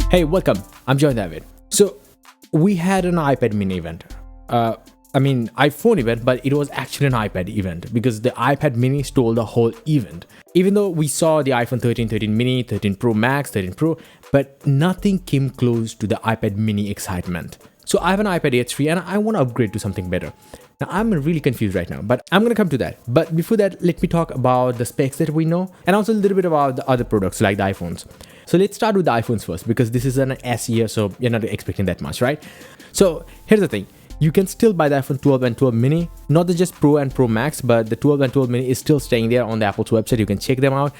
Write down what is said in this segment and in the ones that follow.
Hey, welcome. I'm John David. So, we had an iPad mini event. iPhone event, but it was actually an iPad event because the iPad mini stole the whole event. Even though we saw the iPhone 13, 13 mini, 13 Pro Max, 13 Pro, but nothing came close to the iPad mini excitement. So, I have an iPad Air 3 and I want to upgrade to something better. Now, I'm really confused right now, but I'm going to come to that. But before that, let me talk about the specs that we know and also a little bit about the other products like the iPhones. So let's start with the iPhones first because this is an S year, so you're not expecting that much, right? So here's the thing. You can still buy the iPhone 12 and 12 mini, not just Pro and Pro Max, but the 12 and 12 mini is still staying there on the Apple's website. You can check them out.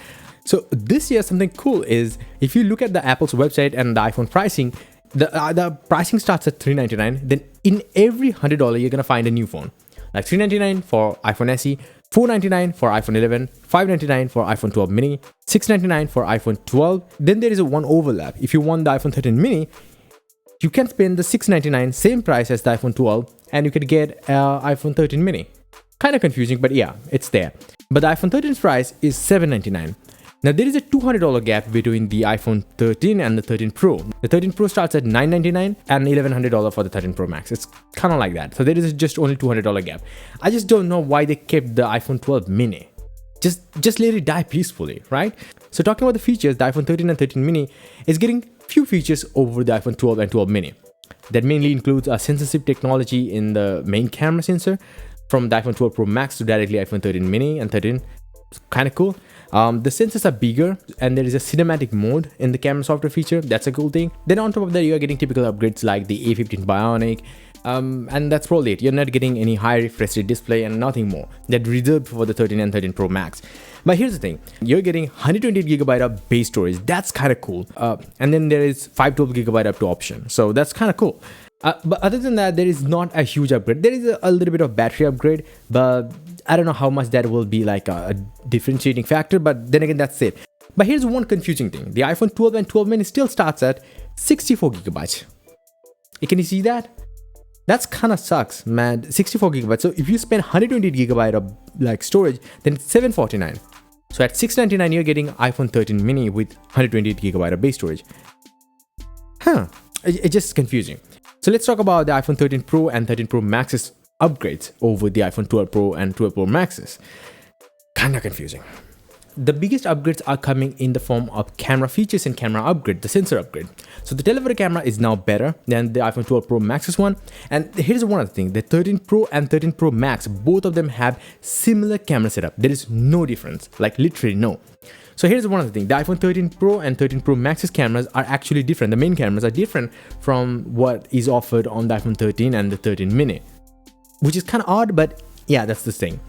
So this year, something cool is if you look at the Apple's website and the iPhone pricing, the pricing starts at $399. Then in every $100, you're going to find a new phone. Like $399 for iPhone SE, $499 for iPhone 11, $599 for iPhone 12 mini, $699 for iPhone 12. Then there is one overlap. If you want the iPhone 13 mini, you can spend the $699, same price as the iPhone 12, and you could get iPhone 13 mini. Kind of confusing, but yeah, it's there. But the iPhone 13's price is $799. Now there is a $200 gap between the iPhone 13 and the 13 Pro. The 13 Pro starts at $999 and $1,100 for the 13 Pro Max. It's kind of like that. So there is just only $200 gap. I just don't know why they kept the iPhone 12 mini. Just let it die peacefully, right? So talking about the features, the iPhone 13 and 13 mini is getting few features over the iPhone 12 and 12 mini. That mainly includes a sensor technology in the main camera sensor from the iPhone 12 Pro Max to directly iPhone 13 mini and 13. Kind of cool. The sensors are bigger and there is a cinematic mode in the camera software feature. That's a cool thing. Then on top of that, you are getting typical upgrades like the A15 Bionic. And that's probably it. You're not getting any high refresh rate display and nothing more. That's reserved for the 13 and 13 Pro Max. But here's the thing. You're getting 128GB of base storage. That's kind of cool. And then there is 512GB up to option. So that's kind of cool. But other than that, there is not a huge upgrade. There is a little bit of battery upgrade, but I don't know how much that will be like a differentiating factor, but then again, that's it. But here's one confusing thing. The iPhone 12 and 12 mini still starts at 64GB. Can you see that? That's kind of sucks, man. 64GB. So if you spend 128GB of like storage, then it's $749. So at $699, you're getting iPhone 13 mini with 128GB of base storage. It's just confusing. So let's talk about the iPhone 13 Pro and 13 Pro Max's upgrades over the iPhone 12 Pro and 12 Pro Max's. Kind of confusing. The biggest upgrades are coming in the form of camera features and camera upgrade, the sensor upgrade. So the telephoto camera is now better than the iPhone 12 Pro Max's one. And here's one other thing, the 13 Pro and 13 Pro Max, both of them have similar camera setup. There is no difference, like literally no. So here's one other thing, the iPhone 13 Pro and 13 Pro Max's cameras are actually different. The main cameras are different from what is offered on the iPhone 13 and the 13 mini, which is kind of odd, but yeah, that's the thing.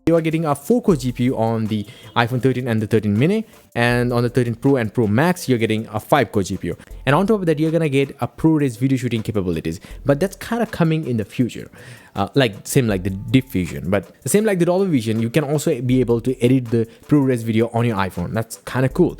You are getting a 4-core GPU on the iPhone 13 and the 13 mini, and on the 13 Pro and Pro Max, you're getting a 5-core GPU. And on top of that, you're gonna get a ProRes video shooting capabilities, but that's kind of coming in the future. Same like the Deep Fusion, but the same like the Dolby Vision, you can also be able to edit the ProRes video on your iPhone. That's kind of cool.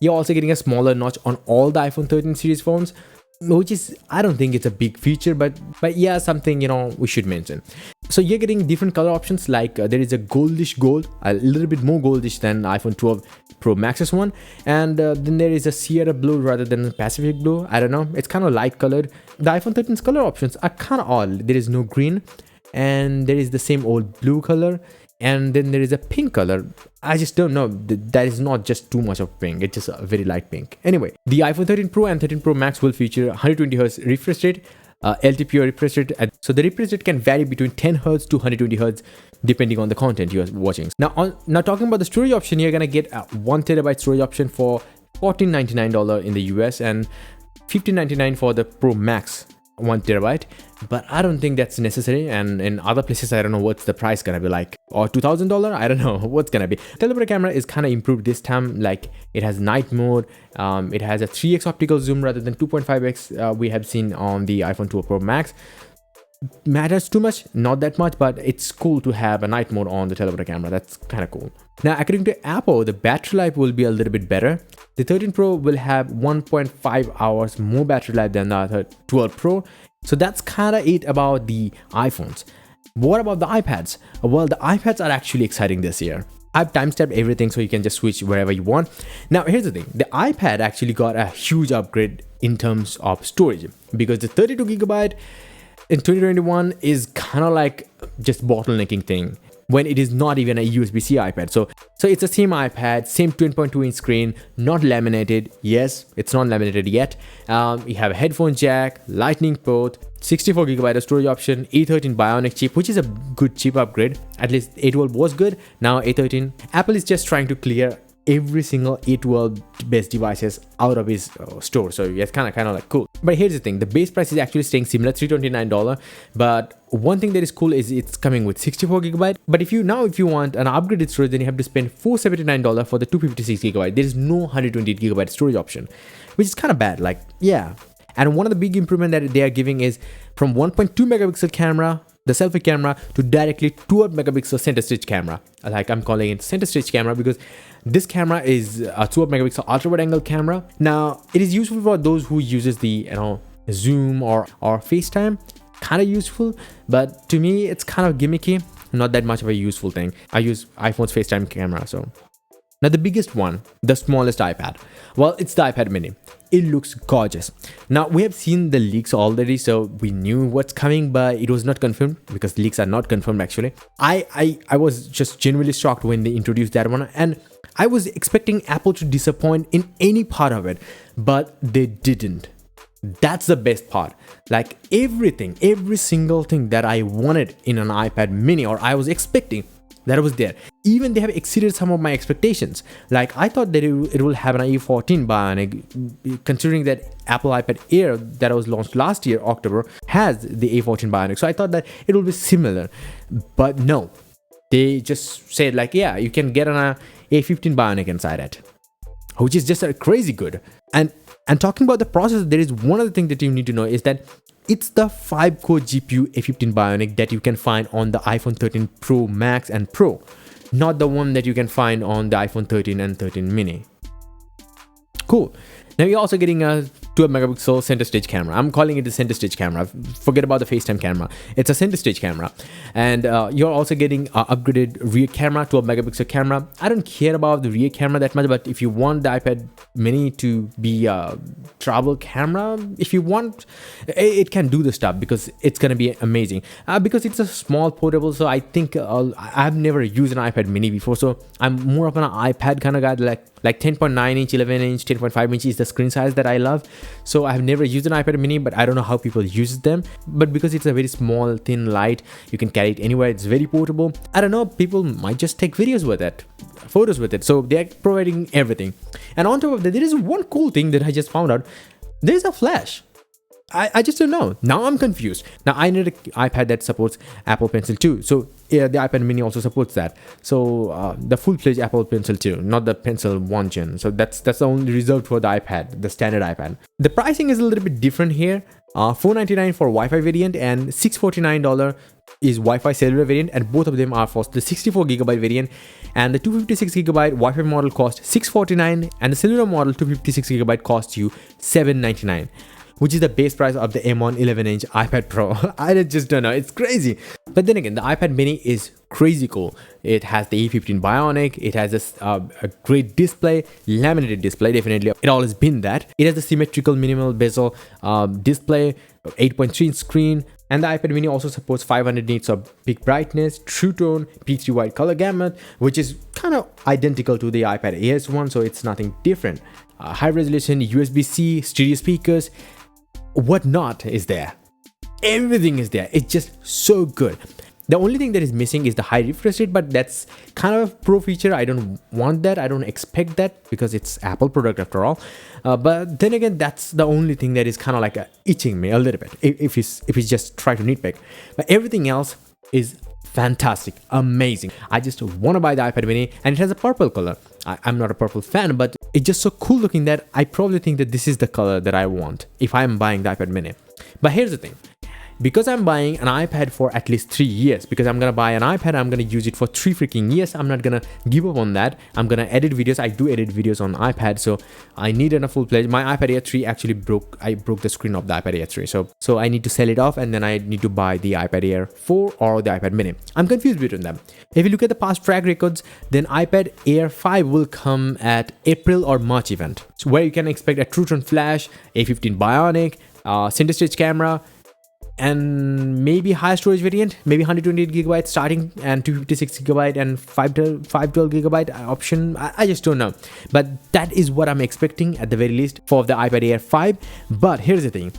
You're also getting a smaller notch on all the iPhone 13 series phones, which is, I don't think it's a big feature, but yeah, something, we should mention. So you're getting different color options, like there is a goldish gold, a little bit more goldish than iPhone 12 Pro Max's one. And then there is a Sierra blue rather than a Pacific blue. I don't know. It's kind of light colored. The iPhone 13's color options are kind of odd. There is no green and there is the same old blue color. And then there is a pink color. I just don't know. That is not just too much of pink. It's just a very light pink. Anyway, the iPhone 13 Pro and 13 Pro Max will feature 120Hz refresh rate, LTPO refresh rate. So the refresh rate can vary between 10Hz to 120Hz depending on the content you are watching. Now talking about the storage option, you're gonna get a 1TB storage option for $1499 in the US and $1599 for the Pro Max 1TB, but I don't think that's necessary. And in other places, I don't know what's the price gonna be like, or $2,000. I don't know what's gonna be. Telephoto camera is kind of improved this time. Like it has night mode. It has a 3x optical zoom rather than 2.5x we have seen on the iPhone 12 Pro Max. Matters too much? Not that much, but it's cool to have a night mode on the telephoto camera. That's kind of cool. Now, according to Apple, the battery life will be a little bit better. The 13 Pro will have 1.5 hours more battery life than the 12 Pro. So that's kind of it about the iPhones. What about the iPads? Well, the iPads are actually exciting this year. I've timestamped everything so you can just switch wherever you want. Now here's the thing, the iPad actually got a huge upgrade in terms of storage, because the 32 gigabyte in 2021 is kind of like just bottlenecking thing when it is not even a USB-C iPad. So it's the same iPad, same 10.2 inch screen, not laminated. Yes, it's not laminated yet. You have a headphone jack, lightning port, 64 gigabyte of storage option, A13 Bionic chip, which is a good chip upgrade. At least A12 was good, now A13. Apple is just trying to clear every single A12 based devices out of his store, so it's kind of like cool. But here's the thing, the base price is actually staying similar, $329. But one thing that is cool is it's coming with 64 gigabyte. But if you want an upgraded storage, then you have to spend $479 for the 256 gigabyte. There is no 128 gigabyte storage option, which is kind of bad. Like, yeah. And one of the big improvement that they are giving is from 1.2 megapixel camera, the selfie camera, to directly 12 megapixel center stage camera. Like, I'm calling it center stage camera because this camera is a 12 megapixel ultra wide angle camera. Now it is useful for those who uses the Zoom or FaceTime, kind of useful, but to me it's kind of gimmicky, not that much of a useful thing. I use iPhone's FaceTime camera. So now the biggest one, the smallest iPad, well, it's the iPad mini. It looks gorgeous. Now we have seen the leaks already, so we knew what's coming, but it was not confirmed because leaks are not confirmed actually. I was just genuinely shocked when they introduced that one, and I was expecting Apple to disappoint in any part of it, but they didn't. That's the best part. Like everything, every single thing that I wanted in an iPad mini, or I was expecting, that was there. Even they have exceeded some of my expectations. Like I thought that it will have an A14 Bionic, considering that Apple iPad Air that was launched last year, October, has the A14 Bionic. So I thought that it will be similar, but no. They just said like, yeah, you can get an A15 Bionic inside it, which is just crazy good. And talking about the processor, there is one other thing that you need to know is that it's the 5-core GPU A15 Bionic that you can find on the iPhone 13 Pro Max and Pro, not the one that you can find on the iPhone 13 and 13 mini. Cool. Now you're also getting a 12 megapixel center stage camera. I'm calling it the center stage camera. Forget about the FaceTime camera. It's a center stage camera. And you're also getting upgraded rear camera, 12 megapixel camera. I don't care about the rear camera that much, but if you want the iPad mini to be a travel camera, if you want, it can do the stuff because it's going to be amazing. Because it's a small portable, so I think I've never used an iPad mini before, so I'm more of an iPad kind of guy, like 10.9 inch, 11 inch, 10.5 inch is the screen size that I love. So I've never used an iPad mini, but I don't know how people use them. But because it's a very small, thin, light, you can carry it anywhere. It's very portable. I don't know, people might just take videos with it, photos with it. So they're providing everything. And on top of that, there is one cool thing that I just found out. There's a flash. I just don't know. Now I'm confused. Now I need an iPad that supports Apple Pencil 2. So yeah, the iPad mini also supports that. So the full-fledged Apple Pencil 2, not the Pencil 1 gen. So that's the only reserved for the iPad, the standard iPad. The pricing is a little bit different here. $499 for Wi-Fi variant and $649 is Wi-Fi cellular variant, and both of them are for the 64 gigabyte variant. And the 256 gigabyte Wi-Fi model costs $649, and the cellular model 256 gigabyte costs you $799. Which is the base price of the M1 11-inch iPad Pro. I just don't know, it's crazy. But then again, the iPad mini is crazy cool. It has the A15 Bionic, it has a great display, laminated display, definitely. It always been that. It has a symmetrical minimal bezel display, 8.3-inch screen, and the iPad mini also supports 500 nits of peak brightness, true tone, P3 wide color gamut, which is kind of identical to the iPad Air's one, so it's nothing different. High resolution USB-C, stereo speakers, whatnot is there. Everything is there. It's just so good. The only thing that is missing is the high refresh rate, but that's kind of a pro feature. I don't want that. I don't expect that because it's Apple product after all. But then again, that's the only thing that is kind of like itching me a little bit if you just try to nitpick. But everything else is fantastic, amazing. I just want to buy the iPad mini, and it has a purple color. I'm not a purple fan, but it's just so cool looking that I probably think that this is the color that I want if I'm buying the iPad mini. But here's the thing, because I'm buying an iPad for at least 3 years, because I'm gonna buy an iPad, I'm gonna use it for 3 freaking years. I'm not gonna give up on that. I'm gonna edit videos. I do edit videos on iPad, so I need a full-fledged. My iPad Air 3 actually broke. I broke the screen of the iPad Air 3, so I need to sell it off, and then I need to buy the iPad Air 4 or the iPad Mini. I'm confused between them. If you look at the past track records, then iPad Air 5 will come at April or March event, so where you can expect a True-Tone Flash, A15 Bionic, center stage camera, and maybe high storage variant, maybe 128 gigabytes starting, and 256 gigabyte and 512 gigabyte option. I just don't know, but that is what I'm expecting at the very least for the iPad Air 5. But here's the thing,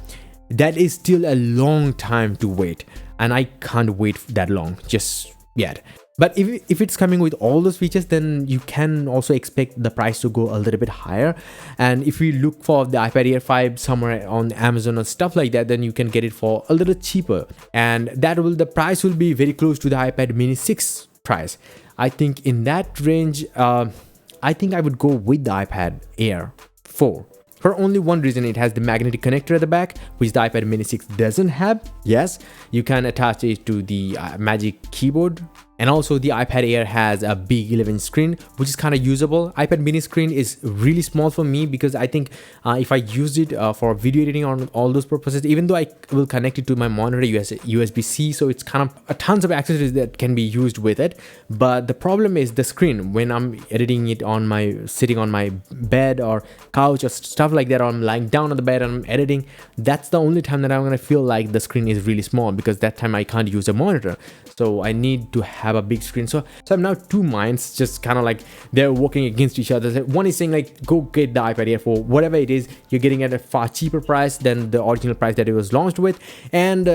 that is still a long time to wait, and I can't wait that long just yet. But if it's coming with all those features, then you can also expect the price to go a little bit higher. And if you look for the iPad Air 5 somewhere on Amazon or stuff like that, then you can get it for a little cheaper. And the price will be very close to the iPad Mini 6 price. I think in that range, I think I would go with the iPad Air 4. For only one reason, it has the magnetic connector at the back, which the iPad Mini 6 doesn't have. Yes, you can attach it to the Magic Keyboard. And also the iPad Air has a big 11-inch screen, which is kind of usable. iPad Mini screen is really small for me, because I think if I use it for video editing on all those purposes, even though I will connect it to my monitor USB-C, so it's kind of tons of accessories that can be used with it. But the problem is the screen. When I'm editing it on sitting on my bed or couch or stuff like that, or I'm lying down on the bed and I'm editing, that's the only time that I'm gonna feel like the screen is really small, because that time I can't use a monitor. So I need to have a big screen. So I'm now two minds, just kind of like they're working against each other. One is saying like, go get the iPad Air 4, whatever it is, you're getting at a far cheaper price than the original price that it was launched with, and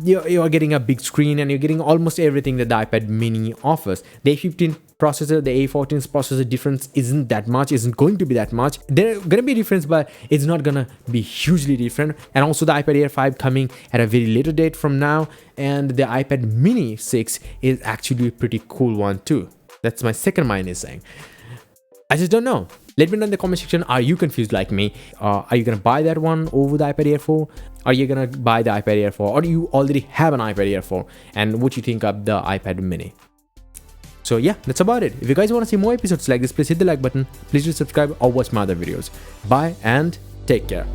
you're getting a big screen, and you're getting almost everything that the iPad Mini offers. The A15 processor, the A14's processor difference isn't going to be that much. There's gonna be a difference, but it's not gonna be hugely different. And also the iPad Air 5 coming at a very later date from now, and the iPad Mini 6 is actually a pretty cool one too. That's my second mind is saying. I just don't know. Let me know in the comment section, are you confused like me? Are you gonna buy that one over the iPad Air 4? Are you gonna buy the iPad Air 4, or do you already have an iPad Air 4? And what you think of the iPad Mini? So yeah, that's about it. If you guys want to see more episodes like this, please hit the like button. Please do subscribe or watch my other videos. Bye and take care.